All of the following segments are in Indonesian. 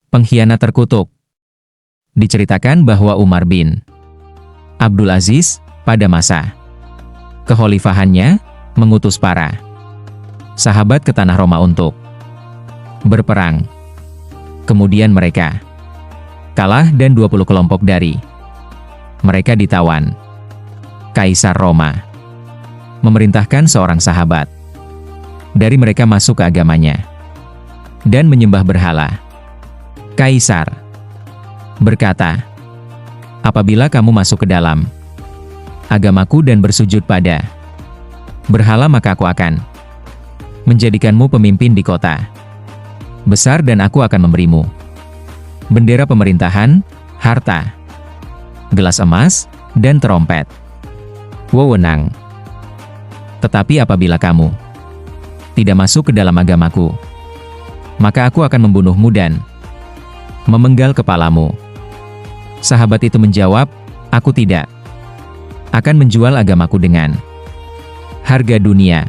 Pengkhianat terkutuk. Diceritakan bahwa Umar bin Abdul Aziz, pada masa kekhalifahannya, mengutus para sahabat ke tanah Roma untuk berperang. Kemudian mereka kalah dan 20 kelompok dari mereka ditawan. Kaisar Roma memerintahkan seorang sahabat dari mereka masuk ke agamanya dan menyembah berhala. Kaisar berkata, "Apabila kamu masuk ke dalam agamaku dan bersujud pada berhala, maka aku akan menjadikanmu pemimpin di kota besar dan aku akan memberimu bendera pemerintahan, harta, gelas emas, dan trompet, wewenang. Tetapi apabila kamu tidak masuk ke dalam agamaku, maka aku akan membunuhmu dan memenggal kepalamu." Sahabat itu menjawab, "Aku tidak akan menjual agamaku dengan harga dunia."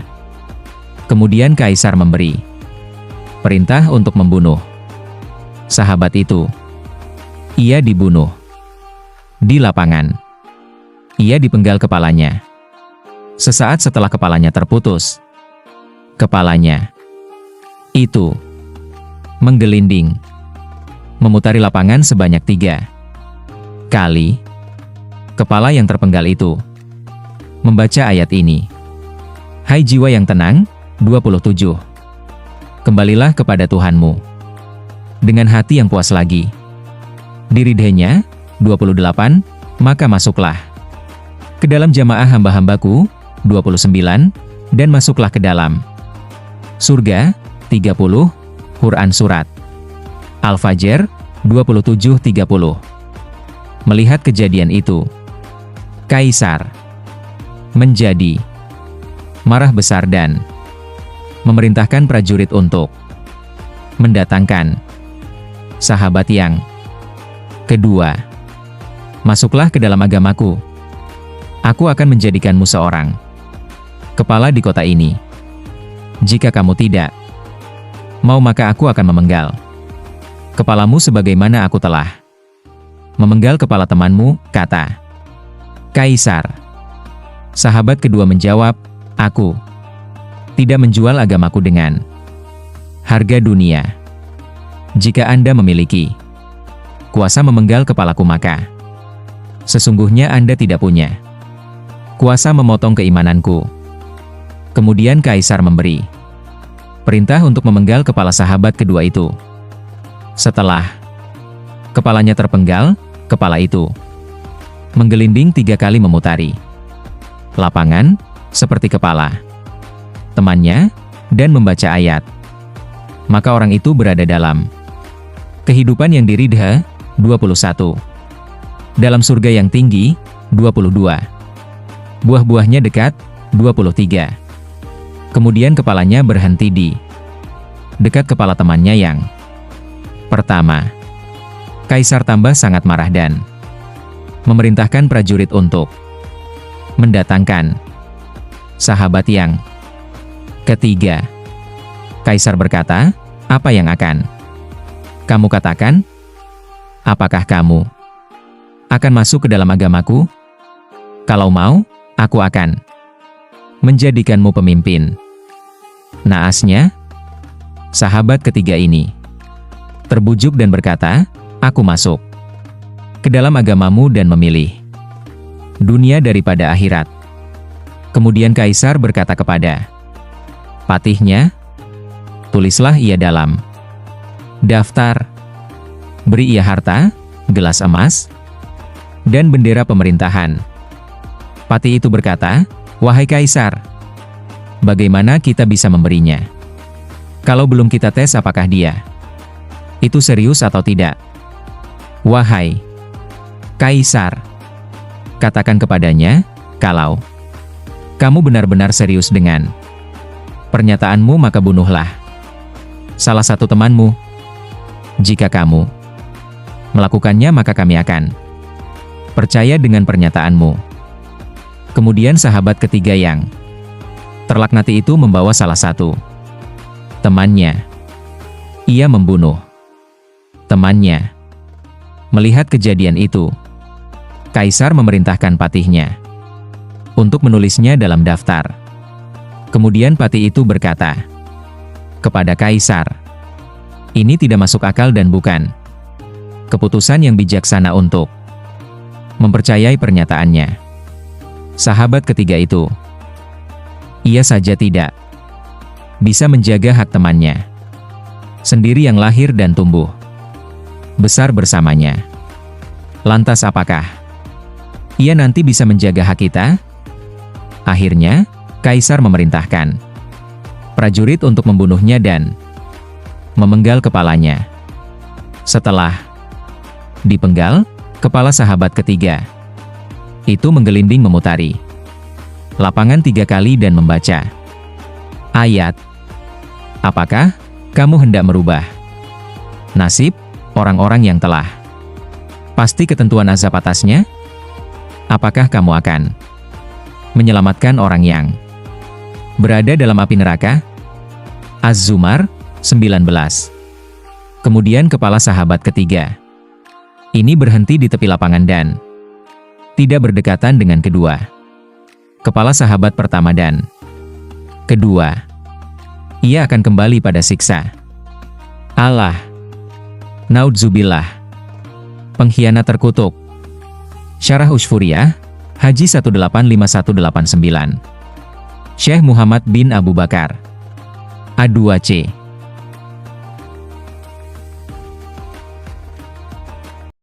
Kemudian Kaisar memberi perintah untuk membunuh sahabat itu. Ia dibunuh di lapangan. Ia dipenggal kepalanya. Sesaat setelah kepalanya terputus, kepalanya itu menggelinding, memutari lapangan sebanyak 3 kali. Kepala yang terpenggal itu membaca ayat ini, "Hai jiwa yang tenang, 27. Kembalilah kepada Tuhanmu dengan hati yang puas lagi." Di ridhenya, 28, "Maka masuklah ke dalam jamaah hamba-hambaku," 29, "dan masuklah ke dalam surga," 30, Quran Surat Al-Fajr, 27-30. Melihat kejadian itu, Kaisar menjadi marah besar dan memerintahkan prajurit untuk mendatangkan sahabat yang kedua. "Masuklah ke dalam agamaku. Aku akan menjadikanmu seorang kepala di kota ini. Jika kamu tidak mau, maka aku akan memenggal kepalamu sebagaimana aku telah memenggal kepala temanmu," kata Kaisar. Sahabat kedua menjawab, "Aku tidak menjual agamaku dengan harga dunia. Jika Anda memiliki kuasa memenggal kepalaku, maka sesungguhnya Anda tidak punya kuasa memotong keimananku." Kemudian Kaisar memberi perintah untuk memenggal kepala sahabat kedua itu. Setelah kepalanya terpenggal, kepala itu menggelinding 3 kali memutari lapangan seperti kepala temannya dan membaca ayat. Maka orang itu berada dalam kehidupan yang diridha, 21. Dalam surga yang tinggi, 22. Buah-buahnya dekat, 23. Kemudian kepalanya berhenti di dekat kepala temannya yang pertama. Kaisar tambah sangat marah dan memerintahkan prajurit untuk mendatangkan sahabat yang ketiga. Kaisar berkata, "Apa yang akan kamu katakan? Apakah kamu akan masuk ke dalam agamaku? Kalau mau, aku akan menjadikanmu pemimpin." Naasnya, sahabat ketiga ini terbujuk dan berkata, "Aku masuk ke dalam agamamu dan memilih dunia daripada akhirat." Kemudian Kaisar berkata kepada patihnya, "Tulislah ia dalam daftar. Beri ia harta, gelas emas, dan bendera pemerintahan." Patih itu berkata, "Wahai Kaisar, bagaimana kita bisa memberinya kalau belum kita tes apakah dia itu serius atau tidak? Wahai Kaisar, katakan kepadanya, kalau kamu benar-benar serius dengan pernyataanmu, maka bunuhlah salah satu temanmu. Jika kamu melakukannya, maka kami akan percaya dengan pernyataanmu." Kemudian sahabat ketiga yang terlaknati itu membawa salah satu temannya. Ia membunuh temannya. Melihat kejadian itu, Kaisar memerintahkan patihnya untuk menulisnya dalam daftar. Kemudian patih itu berkata kepada Kaisar, "Ini tidak masuk akal dan bukan keputusan yang bijaksana untuk mempercayai pernyataannya." Sahabat ketiga itu, ia saja tidak bisa menjaga hak temannya sendiri yang lahir dan tumbuh besar bersamanya. Lantas apakah ia nanti bisa menjaga hak kita? Akhirnya, Kaisar memerintahkan prajurit untuk membunuhnya dan memenggal kepalanya. Setelah dipenggal, kepala sahabat ketiga itu menggelinding memutari lapangan 3 kali dan membaca ayat, "Apakah kamu hendak merubah nasib orang-orang yang telah pasti ketentuan azab atasnya? Apakah kamu akan menyelamatkan orang yang berada dalam api neraka?" Az-Zumar 19. Kemudian kepala sahabat ketiga ini berhenti di tepi lapangan dan tidak berdekatan dengan kedua kepala sahabat pertama dan kedua. Ia akan kembali pada siksa Allah. Naudzubillah. Pengkhianat terkutuk. Syarah Ushfuriyah, Haji 185189. Syekh Muhammad bin Abu Bakar. A2C.